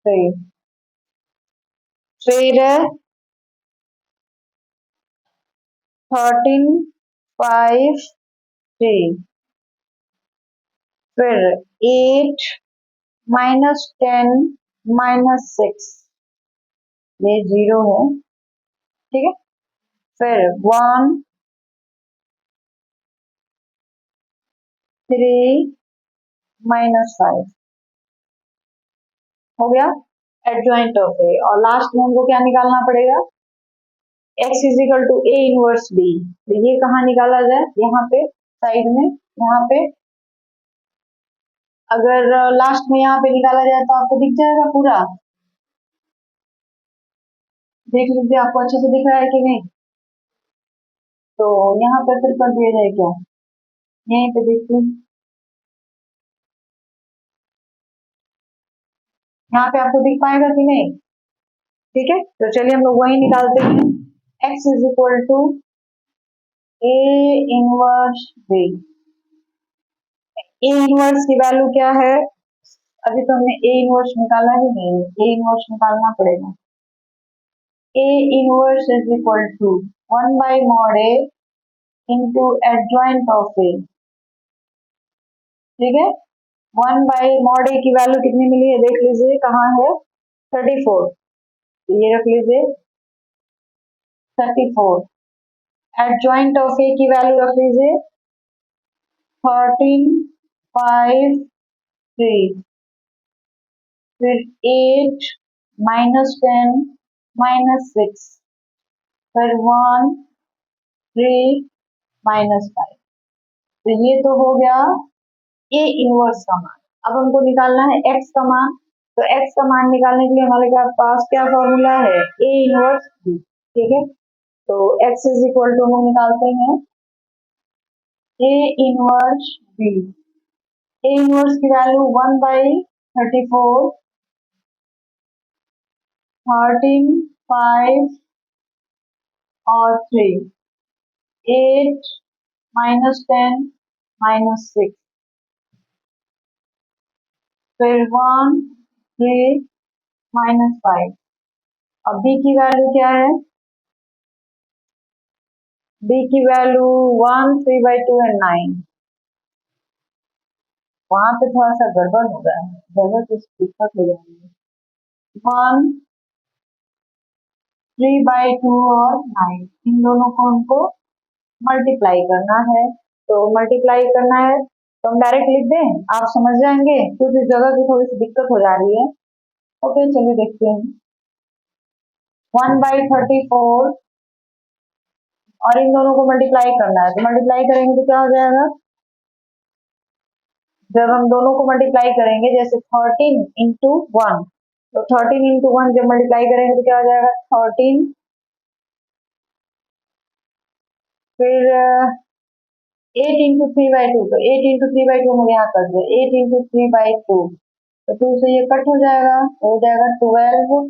3, फिर 13 5 3, फिर 8 -10 -6, ये 0 है, ठीक है, फिर 1 3 -5 हो गया एडजॉइंट ऑफ ए, और लास्ट में हमको क्या निकालना पड़ेगा, x is equal to A inverse B, तो ये कहाँ निकाला जाए, यहाँ पे साइड में, यहाँ पे अगर लास्ट में यहाँ पे निकाला जाए तो आपको दिख जाएगा पूरा, देख लीजिए आपको अच्छे से दिख रहा है कि नहीं, तो यहाँ पे फिर कर दिया जाए क्या, यहीं पे देखिए, यहाँ पे आपको दिख पाएगा कि नहीं, ठीक है, तो चलिए हम लोग वही निकालते हैं, x is equal to A inverse B, A inverse की वैल्यू क्या है, अभी तो हमने ए इनवर्स निकाला ही नहीं, ए इनवर्स निकालना पड़ेगा, A inverse is equal to 1/mod a into adjoint of A, ठीक है, 1/mod a की वैल्यू कितनी मिली है देख लीजिए, कहाँ है 34, तो ये रख लीजिए 34, एडजॉइंट ऑफ ए की वैल्यू रख लीजिए 13 5 3, फिर 8 -10 -6, फिर 1 3 -5, तो ये तो हो गया ए इनवर्स का मान। अब हमको निकालना है एक्स का मान, तो एक्स का मान निकालने के लिए हमारे पास क्या फॉर्मूला है, ए इनवर्स बी, ठीक है, तो एक्स इज इक्वल टू हम निकालते हैं A inverse B, A inverse की वैल्यू 1/34, 13, 5 और 3, 8 -10 -6, फिर 1 3 -5। अब बी की वैल्यू क्या है? बी की वैल्यू 1 3/2 एंड 9। वहां पे थोड़ा सा गड़बड़ हो गया है, जगह कुछ दिक्कत हो जाएगी। 1 3/2 और 9, इन दोनों को हमको मल्टीप्लाई करना है। तो मल्टीप्लाई करना है तो हम डायरेक्ट लिख दें, आप समझ जाएंगे, क्योंकि जगह की थोड़ी सी दिक्कत हो जा रही है। ओके, चलिए देखते हैं। 1/34 और इन दोनों को मल्टीप्लाई करना है, तो मल्टीप्लाई करेंगे तो क्या हो जाएगा? जब हम दोनों को मल्टीप्लाई करेंगे, जैसे 13 इंटू 1, तो 13 इंटू 1 जब मल्टीप्लाई करेंगे तो क्या हो जाएगा? 13, फिर 8 इंटू 3/2, तो 8 इंटू 3/2 हम यहाँ कर दे, 8 इंटू 3/2, तो 2 से ये कट हो जाएगा, हो जाएगा 12।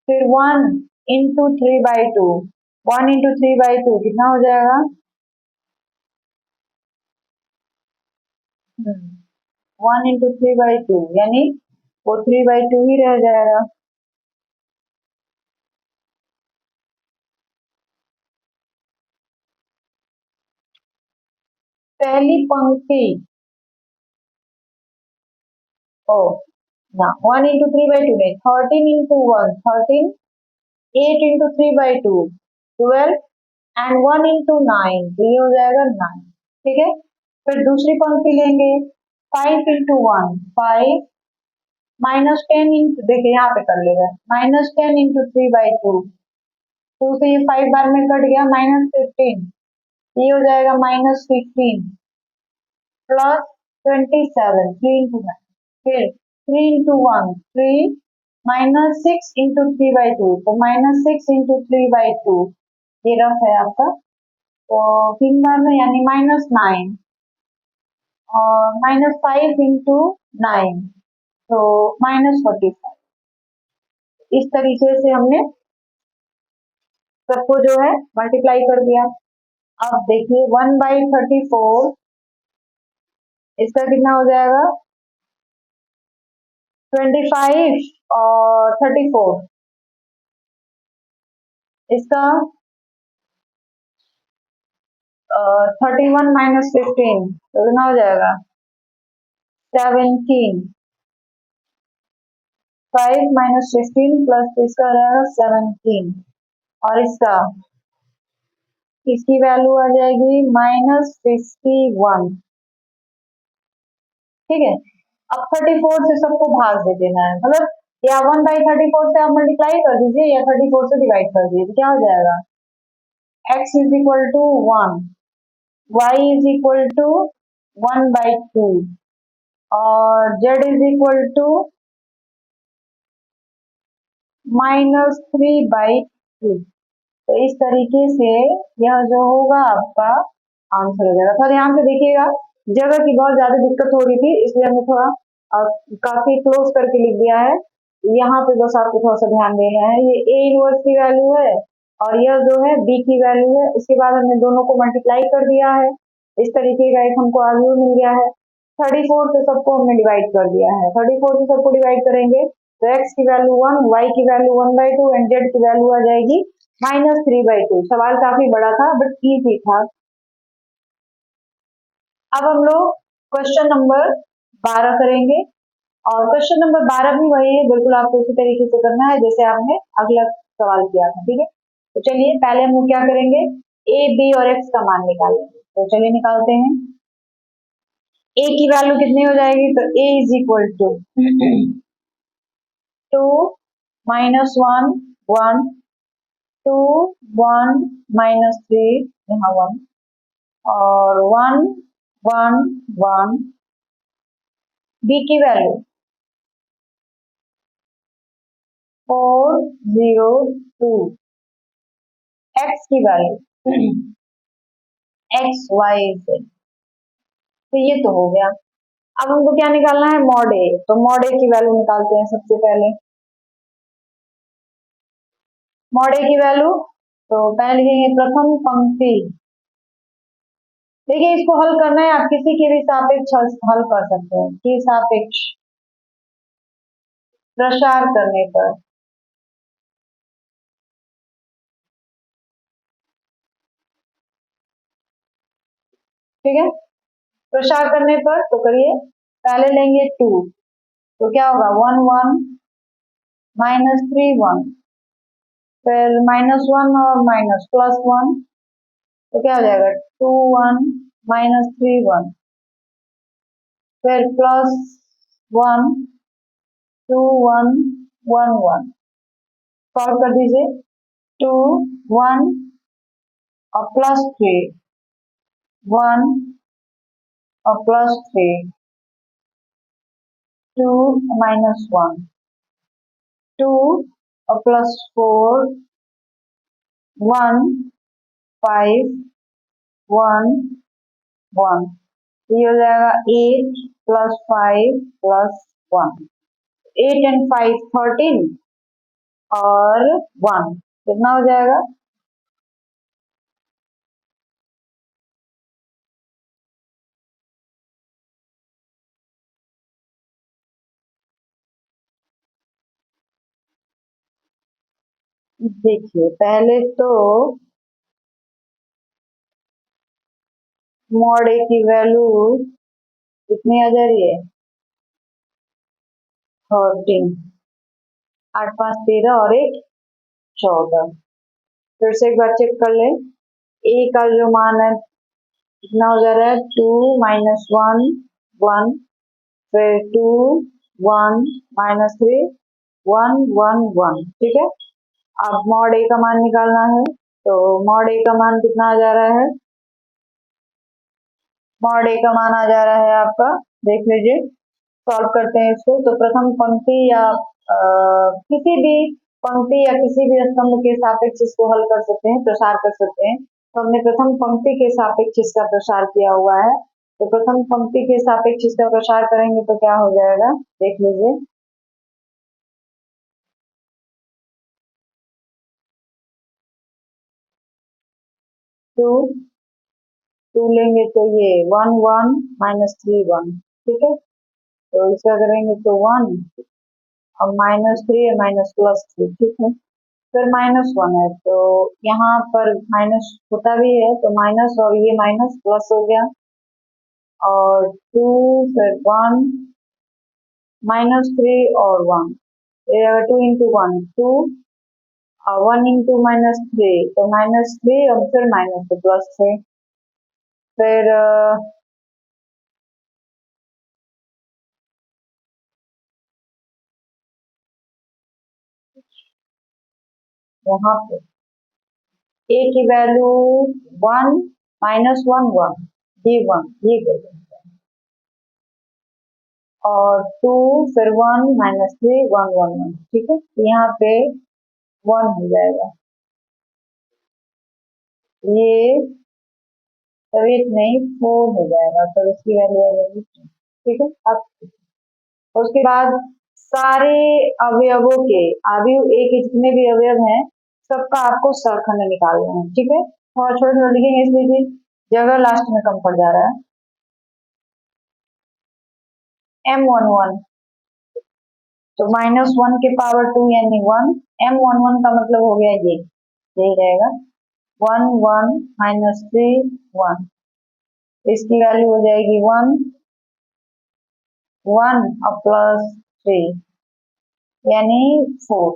फिर 1 इंटू 3/2, 1 इंटू 3/2 कितना हो जाएगा? 1 इंटू 3/2 यानी वो 3/2 ही रह जाएगा। पहली पंक्ति ओ ना, 1 इंटू 3/2 नहीं, 13 इंटू 1 13, 8 इंटू 3/2 12 एंड 1 इंटू 9, तो ये हो जाएगा 9। ठीक है, फिर दूसरी पंक्ति लेंगे, 5 इंटू 1 5, -10 इंटू, देखिए यहाँ पे कर लेगा, -10 इंटू 3/2, 2 से ये 5 बार में कट गया, -15, ये हो जाएगा -15 प्लस 27, 3 इंटू 9, फिर 3 इंटू 1 3, -6 इंटू 3/2, तो -6 इंटू 3/2, ये रफ है आपका, तो 3 बार में यानी -9 और -5 इंटू 9, तो -45। इस तरीके से हमने सबको जो है मल्टीप्लाई कर दिया। अब देखिए 1/34, इसका कितना हो जाएगा? 25 और 34, इसका 31 -15, तो कितना हो जाएगा? 17, 5 -15 प्लस इसका हो जाएगा 17, और इसकी वैल्यू आ जाएगी -51। ठीक है, अब 34 से सबको भाग दे देना है, मतलब या 1/34 से आप मल्टीप्लाई कर दीजिए या 34 से डिवाइड कर दीजिए, तो क्या हो जाएगा? x is equal to 1, y is equal to 1/2 और z इज इक्वल टू -3/2। तो इस तरीके से यह जो होगा आपका आंसर हो जाएगा। थोड़ा ध्यान से देखिएगा, जगह की बहुत ज्यादा दिक्कत हो रही थी, इसलिए हमने थोड़ा काफी क्लोज करके लिख दिया है। यहाँ पे बस आपको थोड़ा सा ध्यान देना है, ये ए इनवर्स की वैल्यू है और यह जो है बी की वैल्यू है, उसके बाद हमने दोनों को मल्टीप्लाई कर दिया है। इस तरीके का एक हमको आर्ग्यू मिल गया है। 34 से सबको हमने डिवाइड कर दिया है, 34 से सबको डिवाइड करेंगे तो x की वैल्यू 1, y की वैल्यू 1/2 एंड z की वैल्यू आ जाएगी -3/2। सवाल काफी बड़ा था बट इजी था। अब हम लोग क्वेश्चन नंबर 12 करेंगे, और क्वेश्चन नंबर 12 भी वही है, बिल्कुल आपको उसी तरीके से करना है जैसे आपने अगला सवाल किया था। ठीक है, तो चलिए पहले हम लोग क्या करेंगे, ए बी और एक्स का मान निकालेंगे। तो चलिए निकालते हैं। ए की वैल्यू कितनी हो जाएगी? तो ए इज इक्वल टू 2 -1 1 2 1 -3, यहाँ 1 और 1 1 1। बी की वैल्यू 4 0 2। एक्स की वैल्यू x y z। तो ये तो हो गया। अब हमको क्या निकालना है, मॉड ए। तो मॉड ए की वैल्यू निकालते हैं सबसे पहले। मॉड ए की वैल्यू, तो पहले लिखेंगे प्रथम पंक्ति। देखिए इसको हल करना है, आप किसी के भी सापेक्ष हल कर सकते हैं, कि सापेक्ष प्रसार करने पर। ठीक है, प्रसार करने पर तो करिए। पहले लेंगे 2, तो क्या होगा 1 1 -3 1, फिर -1 और माइनस +1, तो क्या हो जाएगा 2 1 -3 1, फिर +1 2 1 1 1। सॉल्व कर दीजिए। 2 1 और +3 1 और +3 2 -1 2 और +4 1 5 1 1। ये हो जाएगा 8 +5 +1। 8 एंड 5 13 और 1 कितना हो जाएगा। देखिए पहले तो मॉड ए की वैल्यू कितनी आ जा रही है, 13। 8 5 13 और 1 14। फिर से एक बार चेक कर ले। ए का जो मान है कितना हो जा रहा है, 2 -1 1, फिर 2 1 -3 1 1 1। ठीक है, अब मॉड ए का मान निकालना है। तो मॉड ए का मान कितना आ जा रहा है, मॉड ए का मान आ जा रहा है आपका, देख लीजिए। सॉल्व करते हैं इसको। तो प्रथम पंक्ति या किसी भी पंक्ति या किसी भी स्तंभ के सापेक्ष इसको हल कर सकते हैं, प्रसार कर सकते हैं। तो हमने प्रथम पंक्ति के सापेक्ष इसका प्रसार किया हुआ है। तो प्रथम पंक्ति के सापेक्ष इसका प्रसार करेंगे तो क्या हो जाएगा, देख लीजिए। टू 2 लेंगे तो ये 1 1 -3 1। ठीक है, तो इसका करेंगे तो 1 और -3 -+3। ठीक है, फिर -1 है तो यहाँ पर माइनस होता भी है, तो माइनस और ये माइनस प्लस हो गया, और 2 फिर 1 -3 और 1, 2 इंटू 1 2 और 1 इंटू -3 तो -3 और फिर माइनस तो +3। फिर यहाँ पे ए की वैल्यू 1 -1 1, ये 1 ये गई, और 2 फिर 1 -3 1 1 1। ठीक है, तो यहाँ पे 1 हो जाएगा। ये तब 8 नहीं 4 हो जाएगा, तब इसकी वैल्यू आ जाएगी 2। ठीक है, अब उसके बाद सारे अवयवों के अवयव ए के जितने भी अवयव हैं सबका आपको सरखंड निकालना है। ठीक है, थोड़ा छोटा छोटा लिखेंगे इसलिए जगह लास्ट में कम पड़ जा रहा है। M11 तो -1 के पावर 2 यानी 1। M11 का मतलब हो गया ये, यही रहेगा 1 1 -3 1। इसकी वैल्यू हो जाएगी 1 1 और +3 यानी 4।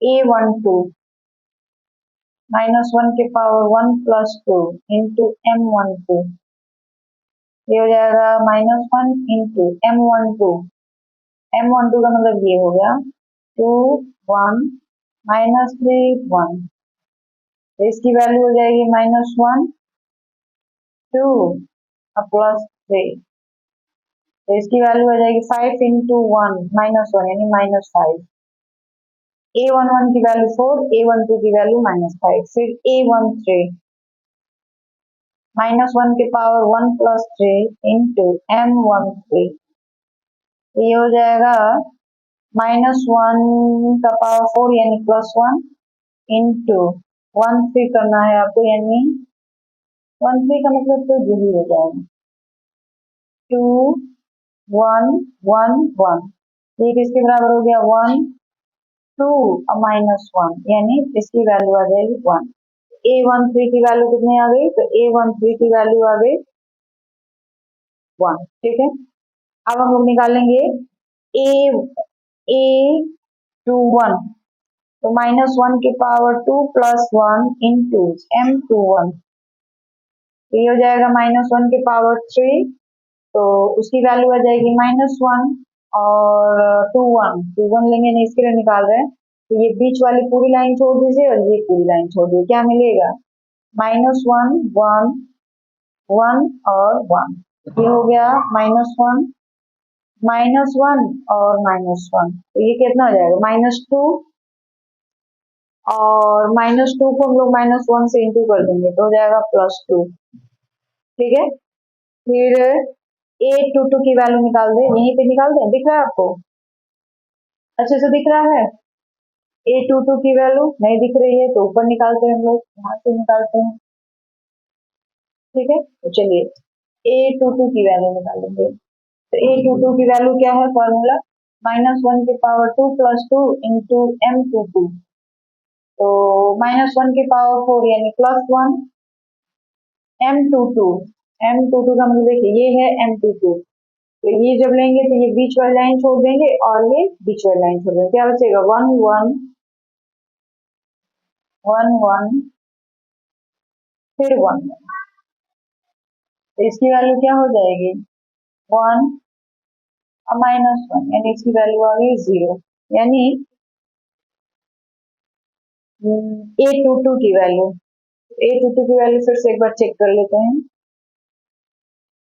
A12 -1 के पावर 1 +2 इंटू M12, ये हो जाएगा -1 इंटू M12। M12 का मतलब ये हो गया 2 1 -3 1, तो इसकी वैल्यू हो जाएगी -1 2 और +3, तो इसकी वैल्यू हो जाएगी 5 इंटू 1 -1 यानी -5। A11 की वैल्यू 4, A12 की वैल्यू -5। फिर A13 -1 के पावर 1+3 इंटू m13, ये हो जाएगा -1 का पावर 4 यानी +1 इंटू 13 करना है आपको, यानी 13 का मतलब तो यही हो जाएगा 2 1 1 1, ये किसके बराबर हो गया 1 2 -1, यानी इसकी वैल्यू आ जाएगी 1। A13 की वैल्यू कितनी आ गई, तो A13 की वैल्यू आ गई 1। ठीक है, अब हम लोग निकालेंगे A21, तो -1 के पावर 2 + 1 इंटू M21, ये हो जाएगा -1 के पावर 3, तो उसकी वैल्यू आ जाएगी -1 और 2 1 लेंगे नहीं, इसके लिए निकाल रहे हैं, तो ये बीच वाली पूरी लाइन छोड़ दीजिए और ये पूरी लाइन छोड़ दीजिए, क्या मिलेगा -1 1 1 और 1, ये हो गया -1 -1 और -1, तो ये कितना हो जाएगा -2, और -2 को हम लोग -1 से इंटू कर देंगे तो हो जाएगा +2। ठीक है, फिर A22 की वैल्यू निकाल दे, यहीं पे निकाल दें, दिख रहा है आपको अच्छे से दिख रहा है? A22 की वैल्यू नहीं दिख रही है तो ऊपर निकालते हैं हम लोग, यहाँ से निकालते हैं। ठीक है, तो चलिए A22 की वैल्यू निकालेंगे, तो A22 की वैल्यू क्या है, फॉर्मूला -1 के पावर 2 + 2 इंटू M22, तो -1 के पावर 4 यानी +1 M22, M22 का मतलब देखिए ये है M22, तो ये जब लेंगे तो ये बीच वाली लाइन छोड़ देंगे और ये बीच वाली लाइन छोड़ देंगे, क्या बचेगा 1 1 1 1 फिर 1, तो इसकी वैल्यू क्या हो जाएगी 1 और -1, यानी इसकी वैल्यू आ गई 0, यानी A22 की वैल्यू, A22 की वैल्यू फिर से एक बार चेक कर लेते हैं,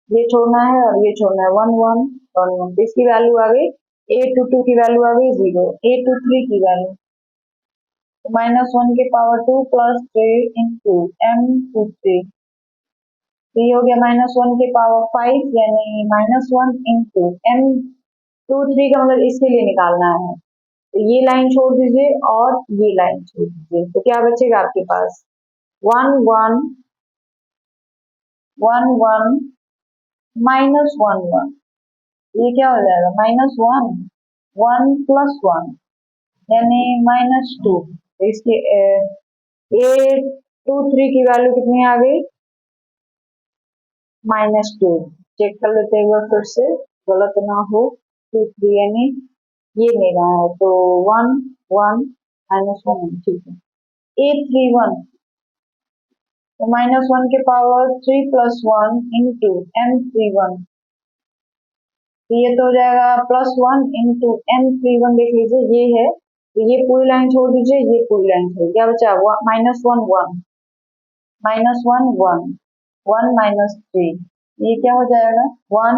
ये छोड़ना है और ये छोड़ना है 1 1 1 1, तो इसकी वैल्यू आ गई A22 की वैल्यू आ गई 0। A23 की वैल्यू -1 के पावर 2 + 3 इंटू M23, तो ये हो गया -1 के पावर 5 यानी -1 इंटू M23 का मतलब इसके लिए निकालना है, तो ये लाइन छोड़ दीजिए और ये लाइन छोड़ दीजिए, तो क्या बचेगा आपके पास 1 1 1 1 -1 1, ये क्या हो जाएगा -1 1 + 1 यानी -2, तो इसकी A23 की वैल्यू कितनी आ गई -2, चेक कर लेते हैं एक बार फिर से, गलत ना हो, 2 3 यानी ये लेना है, तो 1 1 -1, ठीक है। A31, तो -1 के पावर 3 + 1 इंटू M31, तो ये तो हो जाएगा +1 इंटू M31, देख लीजिए ये है, तो ये पूरी लाइन छोड़ दीजिए, ये पूरी लाइन छोड़, क्या बचा -1 1 -1 1 1 -3, ये क्या हो जाएगा 1,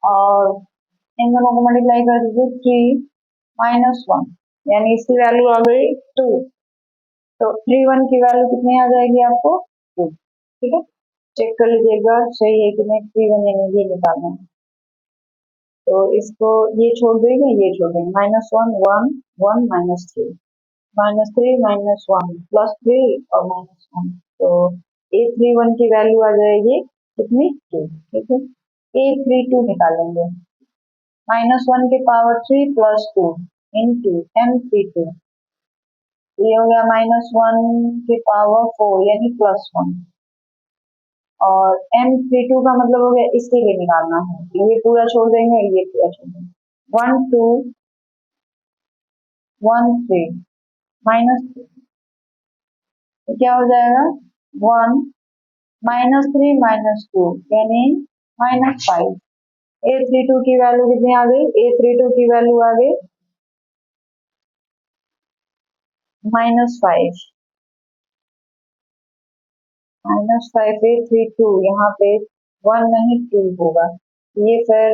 और इन दोनों को मल्टीप्लाई कर दीजिए 3 -1, यानी इसकी वैल्यू आ गई 2, तो 31 की वैल्यू कितनी आ जाएगी आपको 2। ठीक है, चेक कर लीजिएगा सही है कि नहीं, 31 यानी ये निकालना है, तो इसको ये छोड़ देंगे, ये छोड़ देंगे, -1 1 1 -3 -3 -1 +3 और -1, तो A31 की वैल्यू आ जाएगी कितनी 2। ठीक है, A32 निकालेंगे, -1 के पावर 3 + 2 इंटू M32, ये हो गया -1 के पावर 4 यानी +1, और M32 का मतलब हो गया इसके लिए निकालना है, ये पूरा छोड़ देंगे, ये पूरा छोड़ देंगे, 1 2 1 3 -3, तो क्या हो जाएगा 1 -3 -2 यानी -5। A32 की वैल्यू कितनी आ गई, A32 की वैल्यू आ गई -5 -5 A32, यहाँ पे 1 नहीं 2 होगा, ये फिर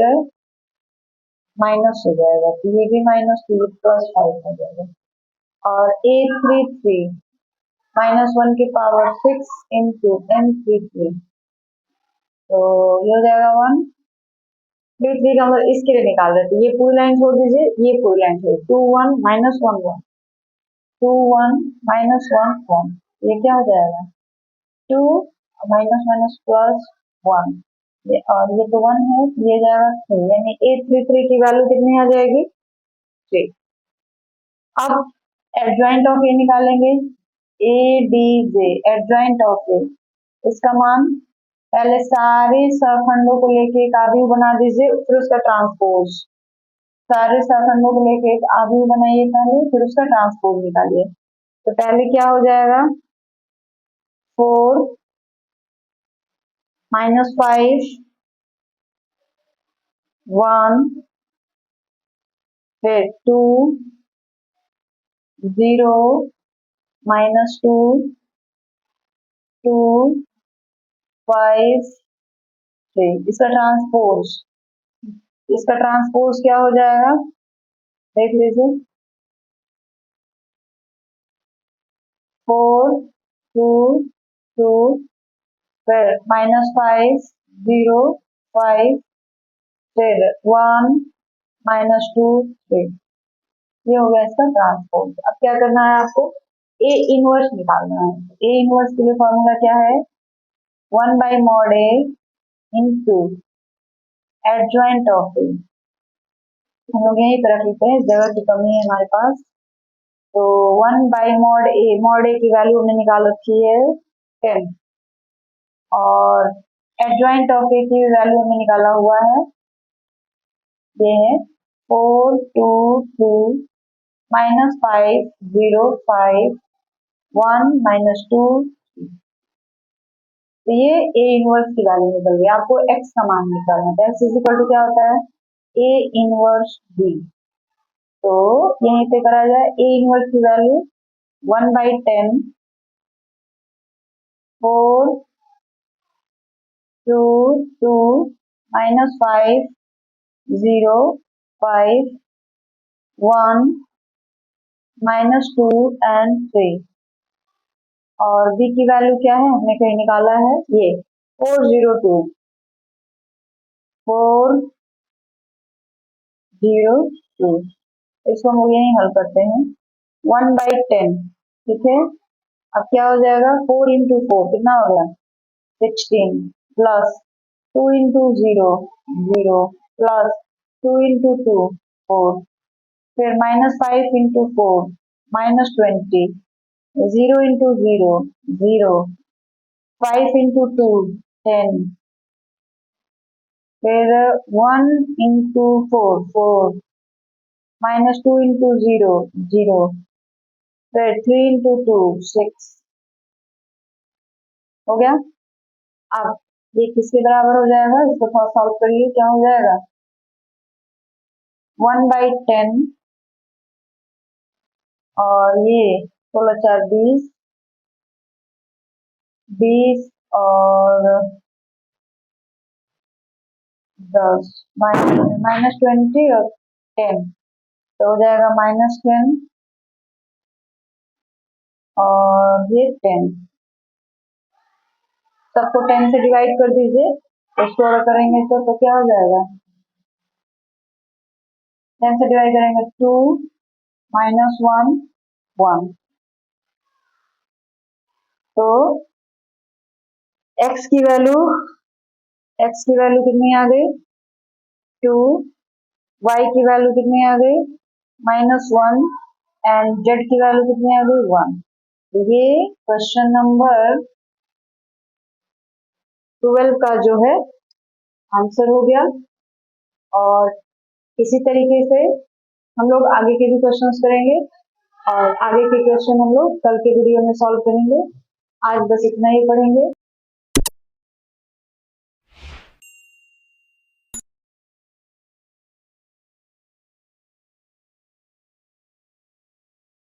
माइनस हो जाएगा, तो ये भी -2 +5 हो जाएगा, और A33 -1 के पावर 6 इंटू M33, तो ये हो जाएगा 1, 3 का मतलब इसके लिए निकाल रहे थे, ये पूरी लाइन छोड़ दीजिए, ये पूरी लाइन छोड़, 2 1 माइनस 1 1, 2 1 माइनस 1 1, ये क्या हो जाएगा 2 माइनस माइनस प्लस 1, और ये तो 1 है, ये जाएगा 3, यानी 833 की वैल्यू कितनी आ जाएगी 3। अब एडजॉइंट ऑफ ए निकालेंगे, A D J adjoint of A, इसका मान पहले सारे सहखंडों को लेके एक आव्यूह बना दीजिए, फिर उसका ट्रांसपोज, सारे सहखंडों को लेके एक आव्यूह बनाइए पहले, फिर उसका ट्रांसपोज निकालिए। तो पहले क्या हो जाएगा 4 माइनस 5 1, फिर 2 0 माइनस 2 2 5 3, इसका ट्रांसपोज क्या हो जाएगा देख लीजिए, 4 2 2, फिर माइनस 5 0 5, फिर 1 माइनस 2 3, ये हो गया इसका ट्रांसपोज। अब क्या करना है आपको, ए इनवर्स निकालना है। ए इनवर्स के लिए फॉर्मूला क्या है, 1 by mod A into adjoint of A, हम लोग यहीं पर रख लेते हैं, जगह की कमी है हमारे पास। तो 1 बाई मॉड ए की वैल्यू हमने निकाल रखी है 10, और एडजॉइंट ऑफ ए की वैल्यू हमने निकाला हुआ है, ये है 4 2 2 माइनस 5 0 5 1 माइनस 2, तो ये ए इनवर्स की वैल्यू निकल गई। आपको एक्स का मान निकालना है, एक्स इज इक्वल टू क्या होता है ए इनवर्स बी। तो यहीं पे करा जाए, ए इनवर्स की value 1 by 10 4 2 2 minus 5 0 5 1 minus 2 and 3, और बी की वैल्यू क्या है हमने कहीं निकाला है, ये 402 402, इसको हम यही हल करते हैं 1 बाई 10, ठीक है। अब क्या हो जाएगा 4 इंटू 4 कितना हो गया 16, प्लस 2 इंटू 0 0, प्लस 2 इंटू 2 4, फिर minus 5 into 4 minus 20, 0 into 0 0, 5 into 2 10, फिर 1 इंटू 4 4, माइनस 2 इंटू 0 0, फिर 3 इंटू 2 6, हो गया। अब ये किसके बराबर हो जाएगा, इसको थोड़ा सॉल्व करिए, क्या हो जाएगा 1 बाई 10, और ये 16 4 20 20, और 10 माइनस 20 और 10, तो हो जाएगा माइनस 10 और ये 10, सबको 10 से डिवाइड कर दीजिए, इसको अगर करेंगे तो क्या हो जाएगा 10 से डिवाइड करेंगे 2 माइनस 1 1, तो x की वैल्यू कितनी आ गई 2, y की वैल्यू कितनी आ गई -1, एंड z की वैल्यू कितनी आ गई 1। तो ये क्वेश्चन नंबर 12 का जो है आंसर हो गया। और इसी तरीके से हम लोग आगे के भी क्वेश्चंस करेंगे, और आगे के क्वेश्चन हम लोग कल के वीडियो में सॉल्व करेंगे। आज बस इतना ही पढ़ेंगे।